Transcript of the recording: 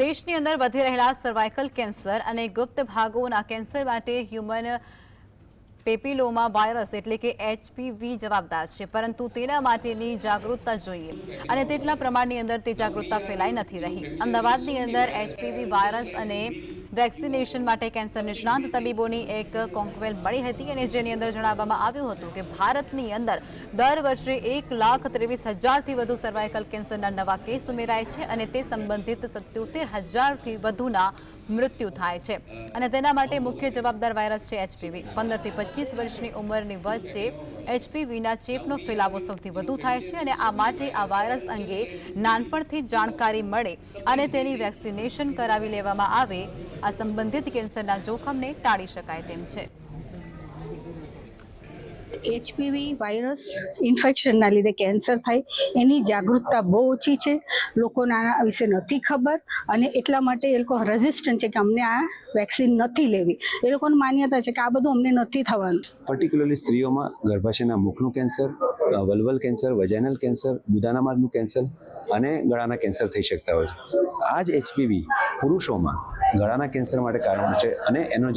દેશની અંદર વધી રહેલા સર્વાઇકલ કેન્સર અને ગુપ્ત ભાગોના કેન્સર માટે હ્યુમન પેપિલોમા વાયરસ એટલે કે HPV જવાબદાર છે, પરંતુ તેના માટેની જાગૃતતા જોઈએ અને તેટલા પ્રમાણની અંદર તે જાગૃતતા ફેલાઈ નથી રહી। અમદાવાદની અંદર HPV વાયરસ અને વેક્સિનેશન માટે કેન્સર નિષ્ણાંત તબીબોની એક કોન્ક્લેવ મળી હતી અને જેની અંદર જણાવવામાં આવ્યું હતું કે ભારતની અંદર દર વર્ષે 1,23,000થી વધુ સર્વાઇકલ કેન્સરના નવા કેસ ઉમેરાય છે અને તે સંબંધિત 77,000થી વધુના મૃત્યુ થાય છે અને તેના માટે મુખ્ય જવાબદાર વાયરસ છે HPV। 15 થી 25 વર્ષની ઉંમરની વચ્ચે HPVના ચેપનો ફેલાવો સૌથી વધુ થાય છે અને આ માટે આ વાયરસ અંગે નાનપણથી જાણકારી મળે અને તેની વેક્સિનેશન કરાવી લેવામાં આવે આ સંબંધિત કેન્સરના જોખમને ટાળી શકાય તેમ છે। HPV વાયરસ ઇન્ફેક્શનના લીધે કેન્સર થાય એની જાગૃતતા બહુ ઓછી છે, લોકોને આ વિશે નથી ખબર અને એટલા માટે એ લોકો રેઝિસ્ટન્ટ છે કે અમને આ વેક્સિન નથી લેવી। એ લોકોની માન્યતા છે કે આ બધું અમને નથી થવાનું। પર્ટિક્યુલરલી સ્ત્રીઓમાં ગર્ભાશયના મુખનું cancer, vulval cancer, vaginal cancer, ગુદાના માર્ગનું કેન્સર અને ગળાના કેન્સર થઈ શકતા હોય છે। આ જ HPV પુરુષોમાં ગળાના કેન્સર માટે કારણ છે અને એનો